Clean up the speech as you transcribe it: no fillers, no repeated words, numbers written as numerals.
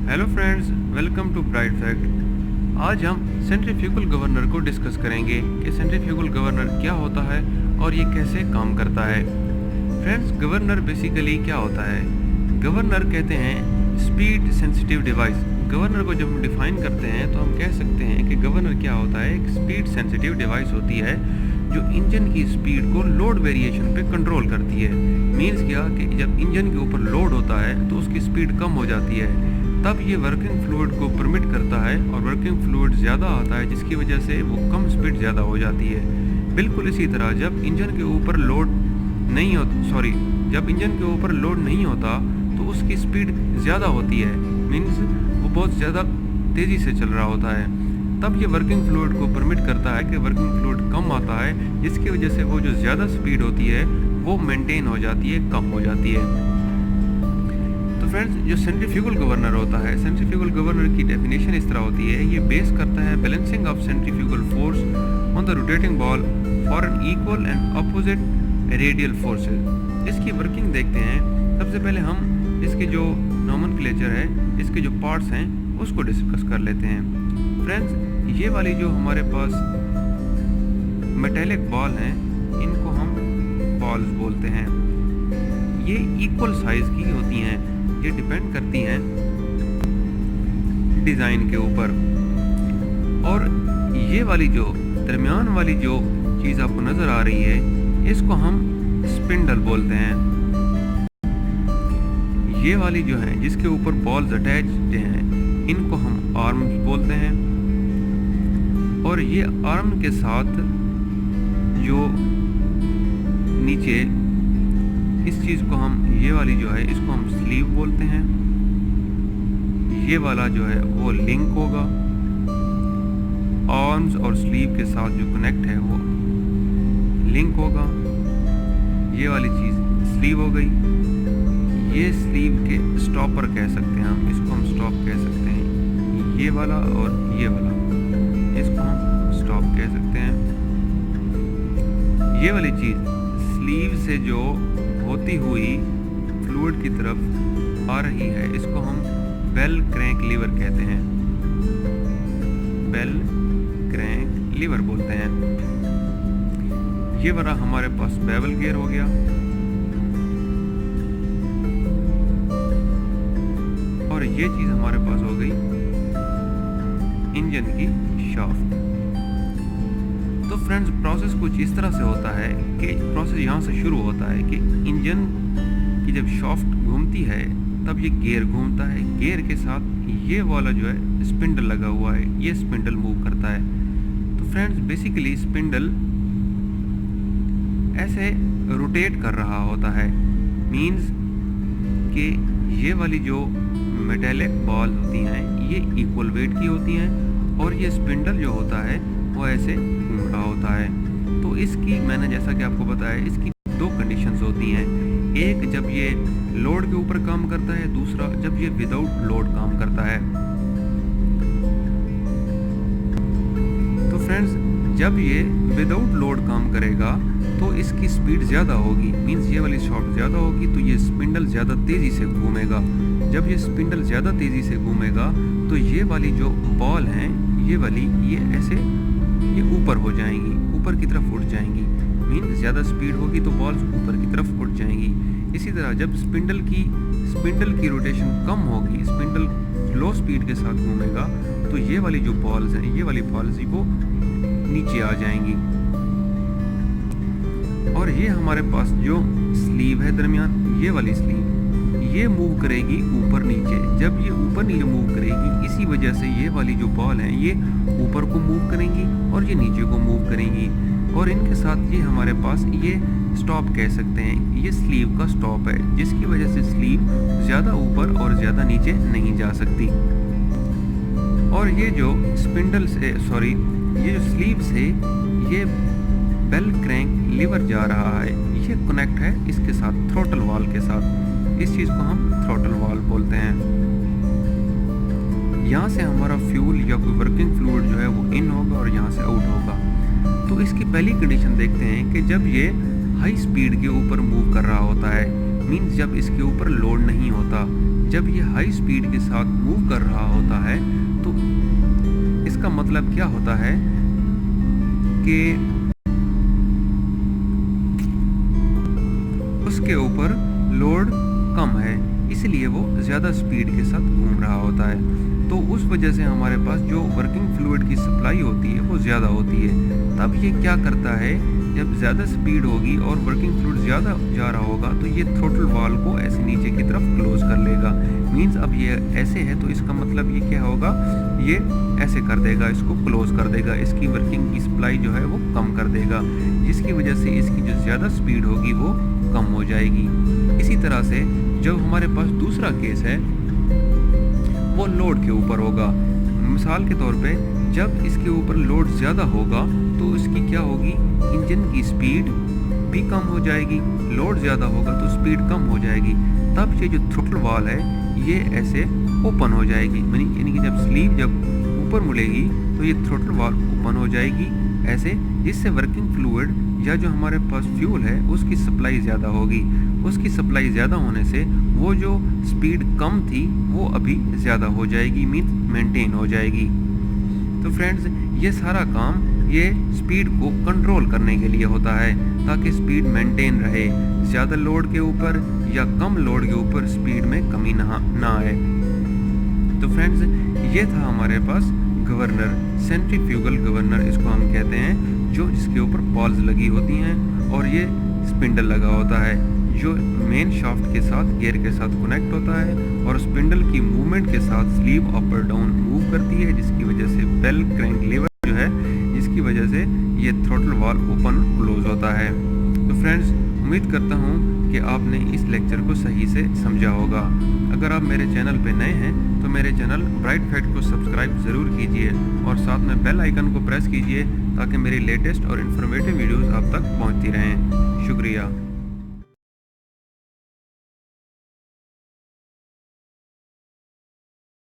Hello friends, welcome to bright fact. आज हम centrifugal governor को डिस्कस करेंगे कि सेंट्रीफ्यूगल गवर्नर क्या होता है और ये कैसे काम करता है। फ्रेंड्स, गवर्नर बेसिकली क्या होता है? गवर्नर कहते हैं स्पीड सेंसिटिव डिवाइस। गवर्नर को जब हम डिफाइन करते हैं तो हम कह सकते हैं कि गवर्नर क्या होता है? एक स्पीड सेंसिटिव डिवाइस होती है जो इंजन की स्पीड को लोड वेरिएशन पे कंट्रोल करती है। मीन्स क्या कि जब इंजन के ऊपर लोड होता है तो उसकी स्पीड कम हो जाती है, तब ये वर्किंग फ्लूइड को परमिट करता है और वर्किंग फ्लूइड ज़्यादा आता है, जिसकी वजह से वो कम स्पीड ज़्यादा हो जाती है। बिल्कुल इसी तरह जब इंजन के ऊपर लोड नहीं होता तो उसकी स्पीड ज़्यादा होती है, मीन्स वो बहुत ज़्यादा तेज़ी से चल रहा होता है। तब ये वर्किंग फ्लूइड को परमिट करता है कि वर्किंग फ्लूइड कम आता है, जिसकी वजह से वो जो ज़्यादा स्पीड होती है वो मेंटेन हो जाती है, कम हो जाती है। तो फ्रेंड्स, जो सेंट्रीफ्यूगल गवर्नर होता है, सेंट्रीफ्यूगल गवर्नर की डेफिनेशन इस तरह होती है। ये बेस करता है balancing of centrifugal force on the rotating ball for an equal and opposite radial forces. इसकी वर्किंग देखते हैं। सबसे पहले हम इसके जो नोमेनक्लेचर है, इसके जो पार्ट्स हैं, उसको डिस्कस कर लेते हैं। फ्रेंड्स, ये वाली जो हमारे पास मेटेलिक बॉल हैं, इनको हम बॉल्स बोलते हैं। ये इक्वल साइज की होती हैं। ये डिपेंड करती हैं डिज़ाइन के ऊपर। और ये वाली जो दरमियान वाली जो चीज़ आपको नज़र आ रही है, इसको हम स्पिंडल बोलते हैं। ये वाली जो है जिसके ऊपर बॉल्स अटैच्ड हैं, इनको हम आर्म्स बोलते हैं। और ये आर्म के साथ जो नीचे इस चीज़ को हम, ये वाली जो है इसको हम स्लीव बोलते हैं। ये वाला जो है वो लिंक होगा। आर्म्स और स्लीव के साथ जो कनेक्ट है वो लिंक होगा। ये वाली चीज़ स्लीव हो गई। ये स्लीव के स्टॉपर कह सकते हैं हम, इसको हम स्टॉप कह सकते हैं। ये वाला और ये वाला, इसको हम स्टॉप कह सकते हैं। ये वाली चीज़ स्लीव से जो होती हुई फ्लूइड की तरफ आ रही है, इसको हम बेल क्रैंक लीवर कहते हैं। बेल क्रैंक लीवर बोलते हैं। ये वाला हमारे पास बेवल गियर हो गया। और ये चीज़ हमारे पास हो गई इंजन की शाफ्ट। तो फ्रेंड्स, प्रोसेस कुछ इस तरह से होता है कि प्रोसेस यहाँ से शुरू होता है कि इंजन की जब शाफ्ट घूमती है तब ये गियर घूमता है। गियर के साथ ये वाला जो है स्पिंडल लगा हुआ है, ये स्पिंडल मूव करता है। तो फ्रेंड्स, बेसिकली स्पिंडल ऐसे रोटेट कर रहा होता है। मीन्स कि ये वाली जो मेटेलिक बॉल होती हैं, ये इक्वल वेट की होती हैं और ये स्पिंडल जो होता है वो ऐसे घूम रहा होता है। तो इसकी, मैंने जैसा कि आपको बताया, इसकी दो कंडीशंस होती हैं। एक जब ये लोड के ऊपर काम करता है, दूसरा जब ये विदाउट लोड काम करता है। तो फ्रेंड्स, जब ये विदाउट लोड काम करेगा तो इसकी स्पीड ज़्यादा होगी। मीन्स ये वाली शाफ्ट ज़्यादा होगी तो ये स्पिंडल ज़्यादा तेज़ी से घूमेगा। जब ये स्पिंडल ज़्यादा तेज़ी से घूमेगा तो ये वाली जो बॉल हैं, ये वाली, ये ऐसे ये ऊपर हो जाएंगी, ऊपर की तरफ उठ जाएंगी। मीन्स ज़्यादा स्पीड होगी तो बॉल्स ऊपर की तरफ उठ जाएंगी। इसी तरह जब स्पिंडल की रोटेशन कम होगी, स्पिंडल लो स्पीड के साथ घूमेगा, तो ये वाली जो बॉल्स हैं, ये वाली बॉल्स वो नीचे आ जाएंगी। और ये हमारे पास जो स्लीव है दरमियान, ये वाली स्लीव, ये मूव करेगी ऊपर नीचे। जब ये ऊपर नीचे मूव करेगी, इसी वजह से ये वाली जो बॉल हैं ये ऊपर को मूव करेंगी और ये नीचे को मूव करेंगी। और इनके साथ ये हमारे पास ये स्टॉप कह सकते हैं, ये स्लीव का स्टॉप है, जिसकी वजह से स्लीव ज़्यादा ऊपर और ज़्यादा नीचे नहीं जा सकती। और ये जो ये जो स्लीव से ये बेल क्रैंक लीवर जा रहा है, ये कनेक्ट है इसके साथ थ्रोटल वाल के साथ। इस चीज़ को हम थ्रोटल वाल बोलते हैं। यहाँ से हमारा फ्यूल या कोई वर्किंग फ्लूइड जो है वो इन होगा और यहाँ से आउट होगा। तो इसकी पहली कंडीशन देखते हैं कि जब ये हाई स्पीड के ऊपर मूव कर रहा होता है, मीन्स जब इसके ऊपर लोड नहीं होता, जब ये हाई स्पीड के साथ मूव कर रहा होता है तो इसका मतलब क्या होता है कि उसके ऊपर लोड कम है, इसलिए वो ज़्यादा स्पीड के साथ घूम रहा होता है। तो उस वजह से हमारे पास जो वर्किंग फ्लूइड की सप्लाई होती है वो ज़्यादा होती है। तब ये क्या करता है, जब ज़्यादा स्पीड होगी और वर्किंग फ्लूइड ज़्यादा जा रहा होगा तो ये थ्रोटल वाल को ऐसे नीचे की तरफ क्लोज कर लेगा। मीन्स अब ये ऐसे है तो इसका मतलब ये क्या होगा, ये ऐसे कर देगा, इसको क्लोज कर देगा, इसकी वर्किंग की सप्लाई जो है वो कम कर देगा, जिसकी वजह से इसकी जो ज़्यादा स्पीड होगी वो कम हो जाएगी। इसी तरह से जब हमारे पास दूसरा केस है वो लोड के ऊपर होगा। मिसाल के तौर पे जब इसके ऊपर लोड ज़्यादा होगा तो इसकी क्या होगी, इंजन की स्पीड भी कम हो जाएगी। लोड ज़्यादा होगा तो स्पीड कम हो जाएगी। तब ये जो थ्रोटल वाल है ये ऐसे ओपन हो जाएगी, यानी कि जब स्लीव जब ऊपर मुड़ेगी तो ये थ्रोटल वाल ओपन हो जाएगी ऐसे, जिससे वर्किंग फ्लूइड या जो हमारे पास फ्यूल है उसकी सप्लाई ज़्यादा होगी। उसकी सप्लाई ज़्यादा होने से वो जो स्पीड कम थी वो अभी ज़्यादा हो जाएगी, मीन्स मेंटेन हो जाएगी। तो फ्रेंड्स ये सारा काम ये स्पीड को कंट्रोल करने के लिए होता है ताकि स्पीड मेंटेन रहे, ज़्यादा लोड के ऊपर या कम लोड के ऊपर स्पीड में कमी ना आए। तो फ्रेंड्स ये था हमारे पास गवर्नर, सेंट्रीफ्यूगल गवर्नर इसको हम कहते हैं, जो जिसके ऊपर बॉल्स लगी होती हैं और ये स्पिंडल लगा होता है जो मेन शाफ्ट के साथ गियर के साथ कनेक्ट होता है और स्पिंडल की मूवमेंट के साथ स्लीव अप और डाउन मूव करती है, जिसकी वजह से बेल क्रैंक लीवर जो है जिसकी वजह से ये थ्रोटल वाल ओपन क्लोज होता है। तो फ्रेंड्स उम्मीद करता हूँ कि आपने इस लेक्चर को सही से समझा होगा। अगर आप मेरे चैनल पे नए हैं तो मेरे चैनल ब्राइट फैक्ट को सब्सक्राइब ज़रूर कीजिए और साथ में बेल आइकन को प्रेस कीजिए ताकि मेरी लेटेस्ट और इन्फॉर्मेटिव वीडियोस आप तक पहुंचती रहें। शुक्रिया।